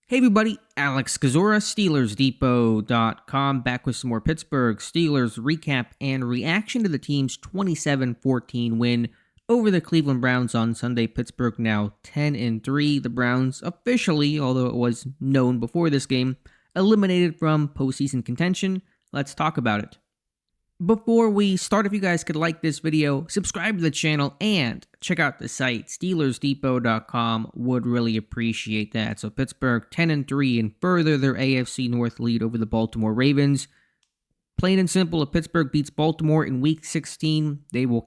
Hey everybody, Alex Kazora, SteelersDepot.com, back with some more Pittsburgh Steelers recap and reaction to the team's 27-14 win over the Cleveland Browns on Sunday. Pittsburgh now 10-3. The Browns officially, although it was known before this game, eliminated from postseason contention. Let's talk about it. Before we start, if you guys could like this video, subscribe to the channel, and check out the site, SteelersDepot.com, would really appreciate that. So Pittsburgh 10-3 and further their AFC North lead over the Baltimore Ravens. Plain and simple, if Pittsburgh beats Baltimore in Week 16, they will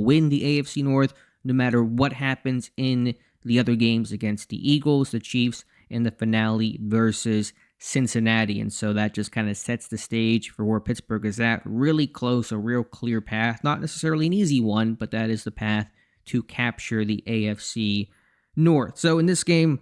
win the AFC North no matter what happens in the other games against the Eagles, the Chiefs, and the finale versus Cincinnati. And so that just kind of sets the stage for where Pittsburgh is at. Really close, a real clear path. Not necessarily an easy one, but that is the path to capture the AFC North. So in this game,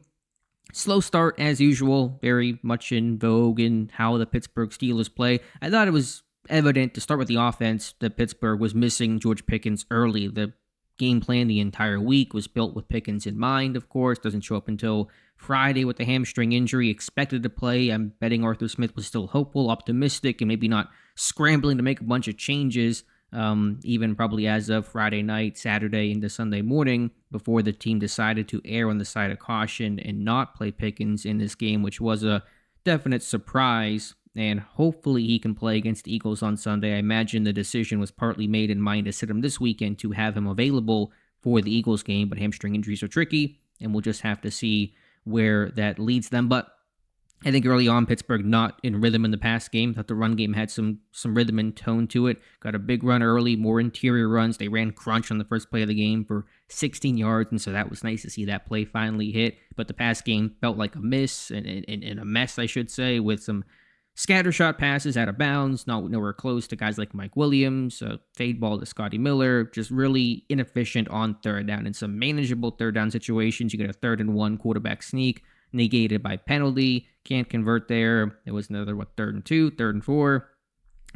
slow start as usual, very much in vogue in how the Pittsburgh Steelers play. I thought it was evident to start with the offense that Pittsburgh was missing George Pickens early. The game plan the entire week was built with Pickens in mind, of course. Doesn't show up until Friday with the hamstring injury, expected to play. I'm betting Arthur Smith was still hopeful, optimistic, and maybe not scrambling to make a bunch of changes, even probably as of Friday night, Saturday into Sunday morning, before the team decided to err on the side of caution and not play Pickens in this game, which was a definite surprise. And hopefully he can play against the Eagles on Sunday. I imagine the decision was partly made in mind to sit him this weekend to have him available for the Eagles game, but hamstring injuries are tricky, and we'll just have to see where that leads them. But I think early on, Pittsburgh not in rhythm in the pass game. Thought the run game had some rhythm and tone to it. Got a big run early, more interior runs. They ran crunch on the first play of the game for 16 yards, and so that was nice to see that play finally hit. But the pass game felt like a miss and a mess, I should say, with some scattershot passes out of bounds, nowhere close to guys like Mike Williams, fade ball to Scotty Miller, just really inefficient on third down. In some manageable third down situations, you get a 3rd-and-1 quarterback sneak, negated by penalty, can't convert there. It was another, 3rd-and-2, 3rd-and-4.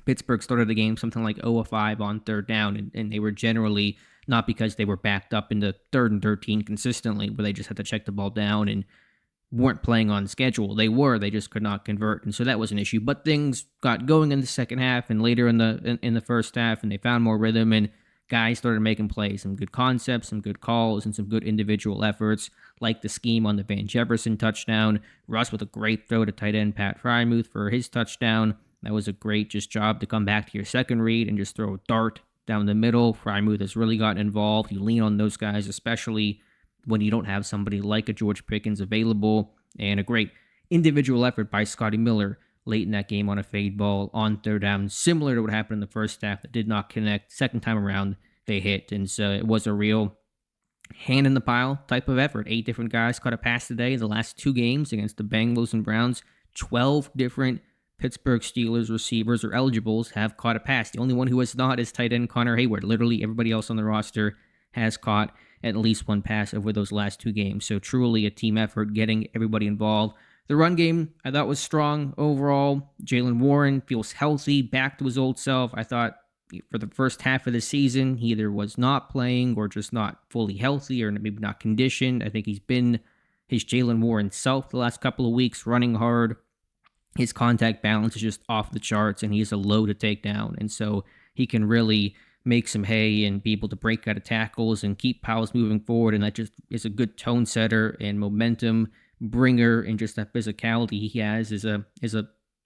Pittsburgh started the game something like 0-5 on third down, and they were generally, not because they were backed up into 3rd-and-13 consistently, where they just had to check the ball down and weren't playing on schedule. They just could not convert, and so that was an issue. But things got going in the second half and later in the first half, and they found more rhythm, and guys started making plays, some good concepts, some good calls, and some good individual efforts, like the scheme on the Van Jefferson touchdown. Russ with a great throw to tight end Pat Frymuth for his touchdown. That was a great just job to come back to your second read and just throw a dart down the middle. Frymuth has really gotten involved. You lean on those guys, especially when you don't have somebody like a George Pickens available, and a great individual effort by Scotty Miller late in that game on a fade ball on third down, similar to what happened in the first half that did not connect. Second time around, they hit, and so it was a real hand in the pile type of effort. 8 different guys caught a pass today in the last 2 games against the Bengals and Browns. 12 different Pittsburgh Steelers receivers or eligibles have caught a pass. The only one who has not is tight end Connor Hayward. Literally everybody else on the roster has caught at least one pass over those last 2 games. So truly a team effort, getting everybody involved. The run game, I thought, was strong overall. Jaylen Warren feels healthy, back to his old self. I thought for the first half of the season, he either was not playing or just not fully healthy or maybe not conditioned. I think he's been his Jaylen Warren self the last couple of weeks, running hard. His contact balance is just off the charts, and he's a load to take down. And so he can really make some hay and be able to break out of tackles and keep Powell's moving forward. And that just is a good tone setter and momentum bringer, and just that physicality he has is a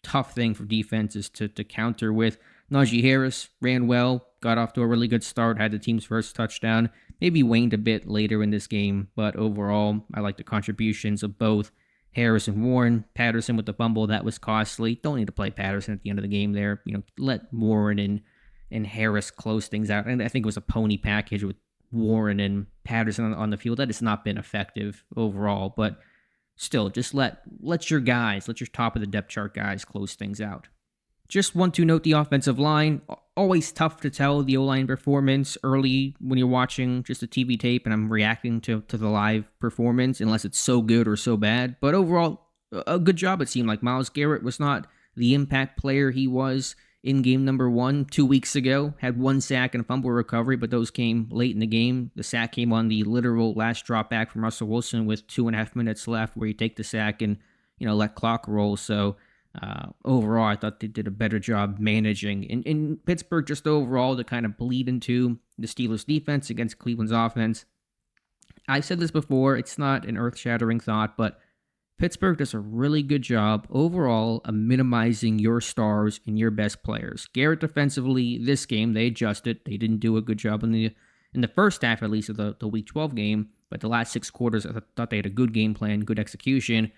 tough thing for defenses to counter with. Najee Harris ran well, got off to a really good start, had the team's first touchdown, maybe waned a bit later in this game, but overall, I like the contributions of both Harris and Warren. Patterson with the fumble, that was costly. Don't need to play Patterson at the end of the game there. Let Warren and Harris close things out. And I think it was a pony package with Warren and Patterson on the field. That has not been effective overall, but still, just let your top of the depth chart guys close things out. Just want to note the offensive line. Always tough to tell the O-line performance early when you're watching just a TV tape and I'm reacting to the live performance, unless it's so good or so bad. But overall, a good job it seemed like. Myles Garrett was not the impact player he was in game number 1 2 weeks ago. Had 1 sack and a fumble recovery, but those came late in the game. The sack came on the literal last drop back from Russell Wilson with 2.5 minutes left, where you take the sack and let clock roll. So overall, I thought they did a better job managing. In Pittsburgh, just overall, to kind of bleed into the Steelers' defense against Cleveland's offense. I've said this before, it's not an earth-shattering thought, but Pittsburgh does a really good job overall of minimizing your stars and your best players. Garrett defensively, this game, they adjusted. They didn't do a good job in the first half, at least, of the Week 12 game, but the last 6 quarters, I thought they had a good game plan, good execution.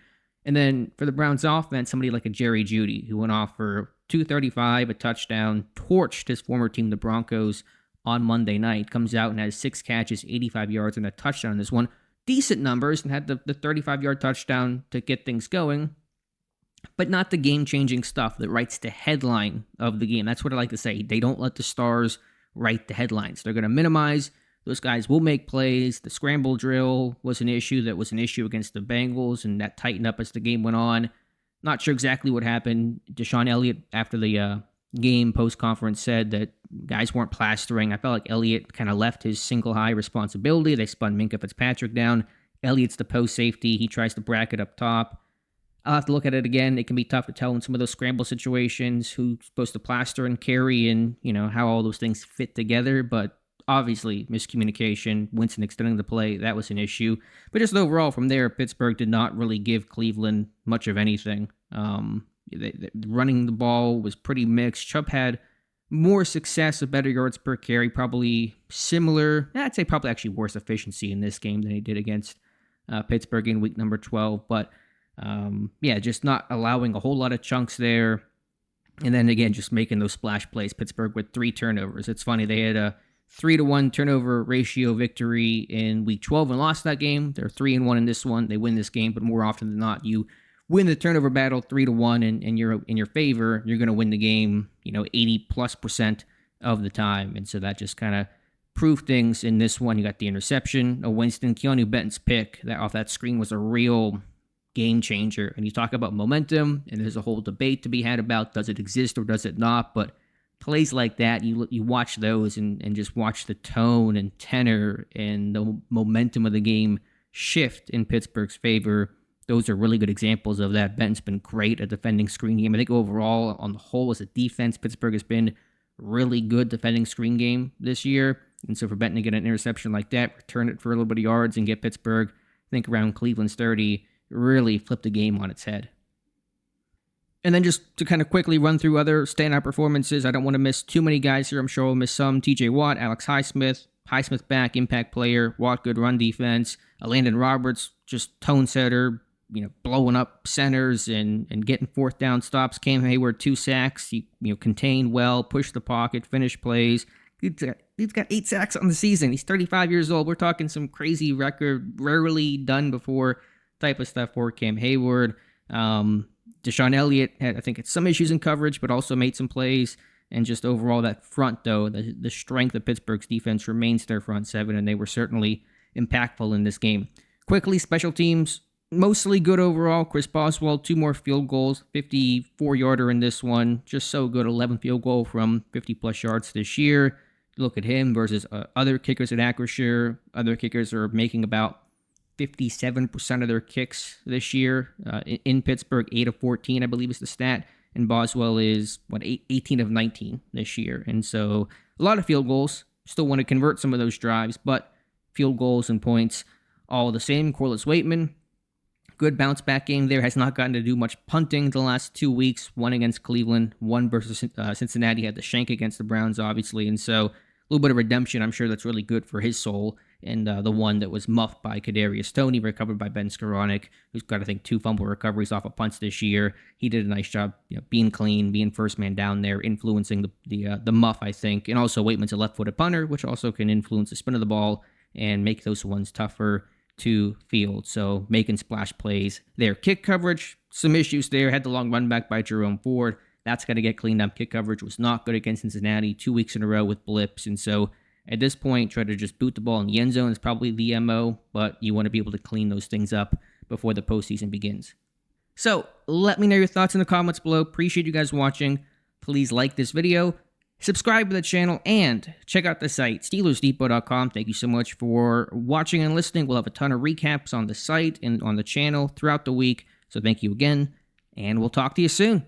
And then for the Browns offense, somebody like a Jerry Jeudy, who went off for 235, a touchdown, torched his former team, the Broncos, on Monday night, comes out and has 6 catches, 85 yards, and a touchdown in this one. Decent numbers, and had the 35-yard touchdown to get things going, but not the game-changing stuff that writes the headline of the game. That's what I like to say. They don't let the stars write the headlines. They're going to minimize. Those guys will make plays. The scramble drill was an issue against the Bengals, and that tightened up as the game went on. Not sure exactly what happened. Deshaun Elliott, after the game post-conference, said that guys weren't plastering. I felt like Elliott kind of left his single high responsibility. They spun Minkah Fitzpatrick down. Elliott's the post safety. He tries to bracket up top. I'll have to look at it again. It can be tough to tell in some of those scramble situations who's supposed to plaster and carry, and how all those things fit together. But obviously, miscommunication, Winston extending the play, that was an issue. But just overall, from there, Pittsburgh did not really give Cleveland much of anything. Running the ball was pretty mixed. Chubb had more success, a better yards per carry, probably similar. I'd say probably actually worse efficiency in this game than he did against Pittsburgh in week number 12. But just not allowing a whole lot of chunks there. And then again, just making those splash plays. Pittsburgh with 3 turnovers. It's funny, they had a 3-1 turnover ratio victory in week 12 and lost that game. They're 3-1 in this one. They win this game, but more often than not, you win the turnover battle 3-1 and you're in your favor, you're going to win the game, 80+% of the time. And so that just kind of proved things in this one. You got the interception of Winston. Keanu Benton's pick that off that screen was a real game changer. And you talk about momentum, and there's a whole debate to be had about does it exist or does it not, but plays like that, you watch those and just watch the tone and tenor and the momentum of the game shift in Pittsburgh's favor. Those are really good examples of that. Benton's been great at defending screen game. I think overall, on the whole, as a defense, Pittsburgh has been really good defending screen game this year. And so for Benton to get an interception like that, return it for a little bit of yards, and get Pittsburgh, I think around Cleveland's 30, really flip the game on its head. And then just to kind of quickly run through other standout performances, I don't want to miss too many guys here. I'm sure I'll miss some. TJ Watt, Alex Highsmith back, impact player. Watt, good run defense. Landon Roberts, just tone setter, blowing up centers and getting 4th down stops. Cam Hayward, 2 sacks. He, contained well, pushed the pocket, finished plays. He's got 8 sacks on the season. He's 35 years old. We're talking some crazy record, rarely done before type of stuff for Cam Hayward. Deshaun Elliott had, I think, some issues in coverage, but also made some plays. And just overall, that front, though, the strength of Pittsburgh's defense remains their front 7, and they were certainly impactful in this game. Quickly, special teams, mostly good overall. Chris Boswell, 2 more field goals, 54-yarder in this one. Just so good, 11 field goal from 50-plus yards this year. Look at him versus other kickers at Acrisure. Other kickers are making about 57% of their kicks this year. In Pittsburgh, 8 of 14, I believe is the stat. And Boswell is, 18 of 19 this year. And so a lot of field goals. Still want to convert some of those drives, but field goals and points all the same. Corliss Waitman, good bounce back game there. Has not gotten to do much punting the last 2 weeks. 1 against Cleveland, 1 versus Cincinnati. Had the shank against the Browns, obviously. And so a little bit of redemption. I'm sure that's really good for his soul. And the one that was muffed by Kadarius Toney, recovered by Ben Skoranek, who's got, I think, 2 fumble recoveries off of punts this year. He did a nice job, being clean, being first man down there, influencing the muff, I think. And also, Waitman's a left-footed punter, which also can influence the spin of the ball and make those ones tougher to field. So making splash plays there. Kick coverage, some issues there. Had the long run back by Jerome Ford. That's got to get cleaned up. Kick coverage was not good against Cincinnati 2 weeks in a row with blips. And so at this point, try to just boot the ball in the end zone is probably the MO, but you want to be able to clean those things up before the postseason begins. So let me know your thoughts in the comments below. Appreciate you guys watching. please like this video, subscribe to the channel, and check out the site, SteelersDepot.com. Thank you so much for watching and listening. We'll have a ton of recaps on the site and on the channel throughout the week. So thank you again, and we'll talk to you soon.